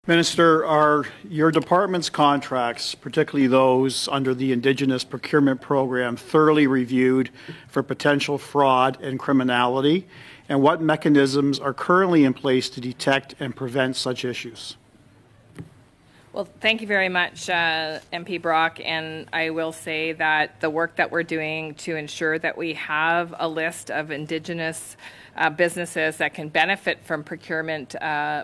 Minister, are your department's contracts, particularly those under the Indigenous Procurement Program, thoroughly reviewed for potential fraud and criminality? And what mechanisms are currently in place to detect and prevent such issues? Well, thank you very much, MP Brock, and I will say that the work that we're doing to ensure that we have a list of Indigenous businesses that can benefit from procurement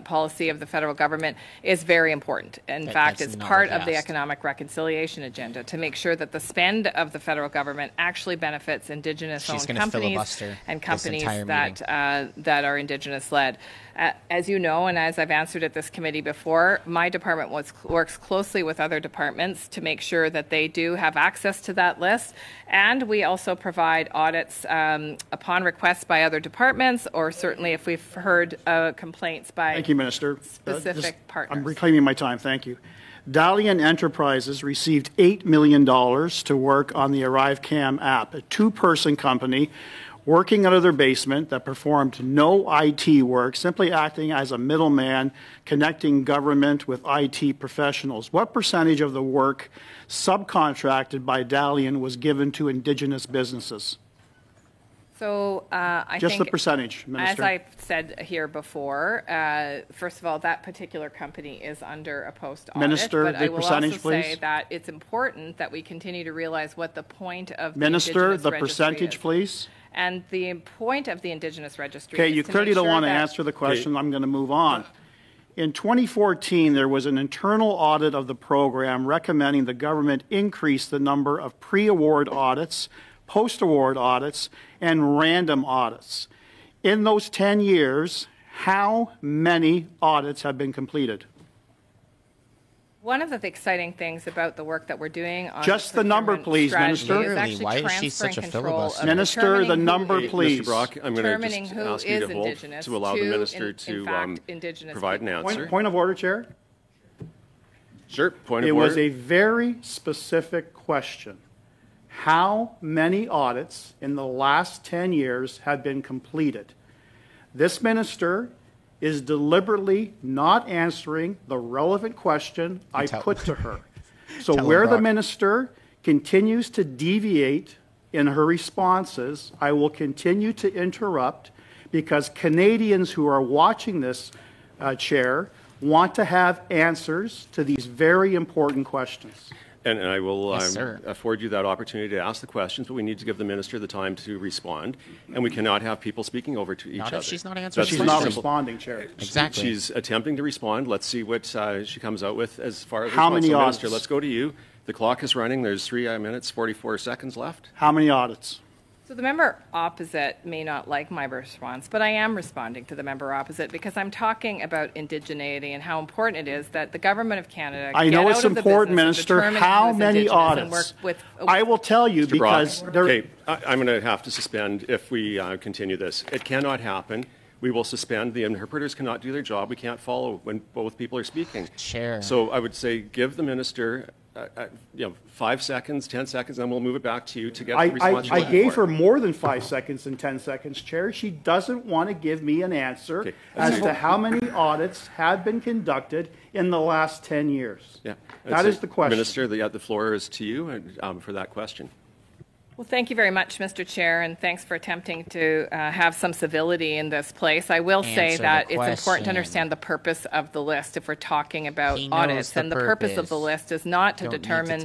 policy of the federal government is very important. In fact, it's part of the economic reconciliation agenda to make sure that the spend of the federal government actually benefits Indigenous-owned companies and companies that are Indigenous-led. As you know, and as I've answered at this committee before, my department works closely with other departments to make sure that they do have access to that list. And we also provide audits upon request by other departments, or certainly if we've heard complaints by Thank you, Minister. Specific partners. I'm reclaiming my time. Thank you. Dalian Enterprises received $8 million to work on the ArriveCam app, a two-person company working out of their basement that performed no IT work, simply acting as a middleman connecting government with IT professionals. What percentage of the work subcontracted by Dalian was given to Indigenous businesses? So I just think, the percentage, Minister. As I said here before, first of all, that particular company is under a post audit. Minister, but the I will percentage, also please. say that it's important that we continue to realize what the point of the Minister, Indigenous the registry percentage, is. Please. And the point of the Indigenous registry. Okay, is you to clearly make don't sure want to that answer the question. I'm going to move on. In 2014, there was an internal audit of the program recommending the government increase the number of pre-award audits, post-award audits, and random audits. In those 10 years, how many audits have been completed? One of the exciting things about the work that we're doing on just the number, please, Minister. Why is she such a filibuster? Minister, the number, please. Mr. Brock, I'm going to just ask you to hold to allow the minister to provide an answer. Point of order, Chair. Sure. Point of order. It was a very specific question. How many audits in the last 10 years have been completed? This minister is deliberately not answering the relevant question I put to her. So where the minister continues to deviate in her responses, I will continue to interrupt, because Canadians who are watching this, Chair, want to have answers to these very important questions. And I will afford you that opportunity to ask the questions, but we need to give the minister the time to respond, and we cannot have people speaking over to each other. If she's not answering. She's not responding, Chair. Exactly. She's attempting to respond. Let's see what she comes out with as far as how many audits? Minister, let's go to you. The clock is running. There's 3 minutes, 44 seconds left. How many audits? So the member opposite may not like my response, but I am responding to the member opposite because I'm talking about indigeneity and how important it is that the Government of Canada I know it's important, Minister. How many audits? I will tell you, Mr. because Brock, okay, I'm going to have to suspend if we continue this. It cannot happen. We will suspend. The interpreters cannot do their job. We can't follow when both people are speaking. Chair. So I would say give the minister 5 seconds, 10 seconds, and we'll move it back to you to get the response. I gave her more than 5 seconds and 10 seconds, Chair. She doesn't want to give me an answer as to how many audits have been conducted in the last 10 years. Yeah, that is the question. Minister, the floor is to you for that question. Well, thank you very much, Mr. Chair, and thanks for attempting to have some civility in this place. I will say that it's important to understand the purpose of the list if we're talking about audits. And the purpose of the list is not to determine,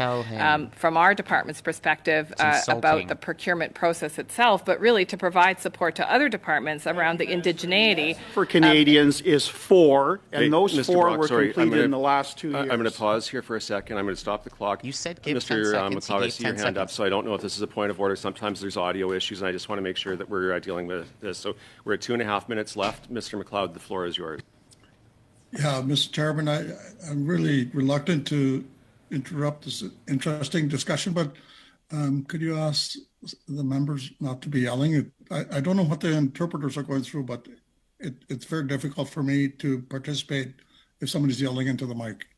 from our department's perspective, about the procurement process itself, but really to provide support to other departments around the indigeneity. For Canadians is 4, and those Mr. 4 Brock, were completed in the last 2 years. I'm going to pause here for a second. I'm going to stop the clock. You said give Mr. 10 seconds. McLeod, I see your hand up, so I don't know if this is a point of order. Sometimes there's audio issues, and I just want to make sure that we're dealing with this. So we're at 2.5 minutes left. Mr. McLeod, the floor is yours. Yeah, Mr. Chairman, I'm really reluctant to interrupt this interesting discussion, but could you ask the members not to be yelling? I don't know what the interpreters are going through, but it's very difficult for me to participate if somebody's yelling into the mic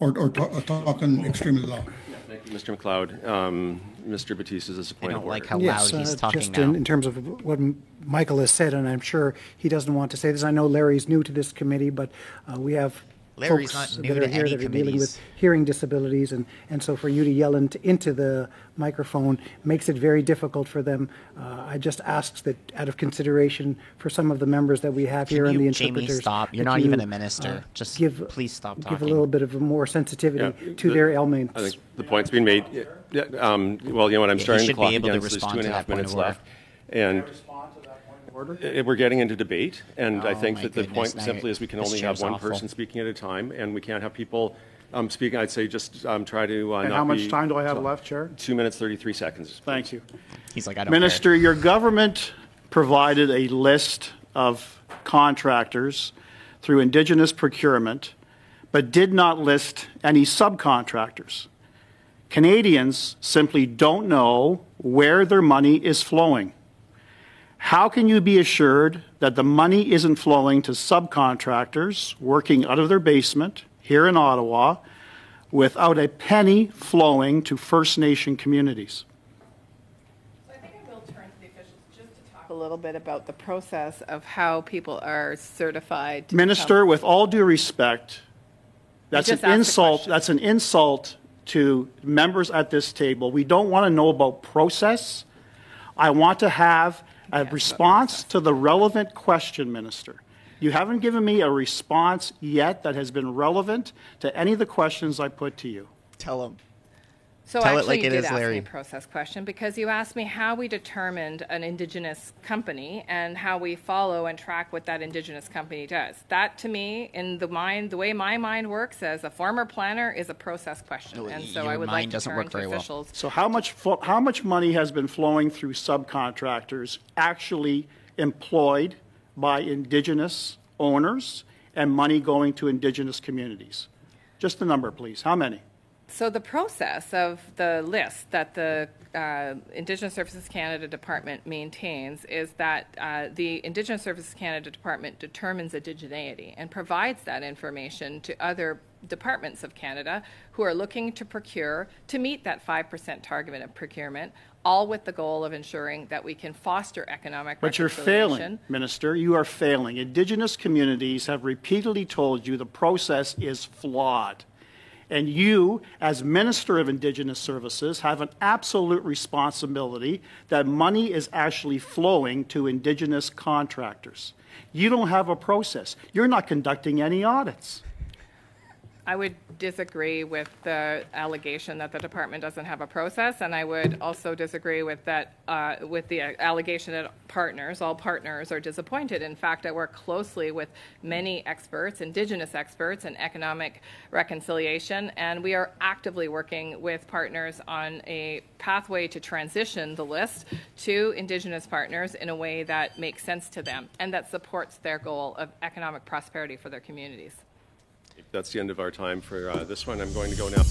or talking extremely loud. Thank you, Mr. McLeod. Mr. Batiste, is this a point of order? I don't like how loud he's talking just now. In terms of what Michael has said, and I'm sure he doesn't want to say this. I know Larry's new to this committee, but we have Larry's folks not new that to are here any that are dealing with committees. hearing disabilities, and so for you to yell into the microphone makes it very difficult for them. I just asked that out of consideration for some of the members that we have here Can and the you, Jamie, interpreters. stop? You're that not you, even a minister. Just please stop Give a talking. little bit of a more sensitivity Yeah, to their ailments. I think the point's been made. Yeah, well, you know what, I'm starting the should be clock able to again, so there's respond to 2.5 that point minutes of order. left. And we're getting into debate, and I think my that the goodness, point now simply is we can this only have chair's one awful. person speaking at a time, and we can't have people speaking. I'd say just try to And not how much be- time do I have left, Chair? 2 minutes, 33 seconds. Thank you. He's like, I don't Minister, care. your government provided a list of contractors through Indigenous procurement, but did not list any subcontractors. Canadians simply don't know where their money is flowing. How can you be assured that the money isn't flowing to subcontractors working out of their basement here in Ottawa without a penny flowing to First Nation communities? I think I will turn to the officials just to talk a little bit about the process of how people are certified. To Minister, become- with all due respect, that's just an asked the insult. question. That's an insult to members at this table. We don't want to know about process. I want to have a Yes, response to the relevant question, Minister. You haven't given me a response yet that has been relevant to any of the questions I put to you. Tell him. So Tell it actually, like you it did is, ask Larry. me a process question because you asked me how we determined an Indigenous company and how we follow and track what that Indigenous company does. That, to me, in the way my mind works as a former planner, is a process question. No, And so your I would mind like to doesn't turn work to very well. officials. So how much money has been flowing through subcontractors actually employed by Indigenous owners and money going to Indigenous communities? Just the number, please. How many? So the process of the list that the Indigenous Services Canada Department maintains is that the Indigenous Services Canada Department determines indigeneity and provides that information to other departments of Canada who are looking to procure to meet that 5% target of procurement, all with the goal of ensuring that we can foster economic But you're reconciliation. failing, Minister. You are failing. Indigenous communities have repeatedly told you the process is flawed. And you, as Minister of Indigenous Services, have an absolute responsibility that money is actually flowing to Indigenous contractors. You don't have a process. You're not conducting any audits. I would disagree with the allegation that the department doesn't have a process, and I would also disagree with that with the allegation that all partners are disappointed. In fact, I work closely with many experts, Indigenous experts, in economic reconciliation, and we are actively working with partners on a pathway to transition the list to Indigenous partners in a way that makes sense to them and that supports their goal of economic prosperity for their communities. That's the end of our time for this one. I'm going to go now.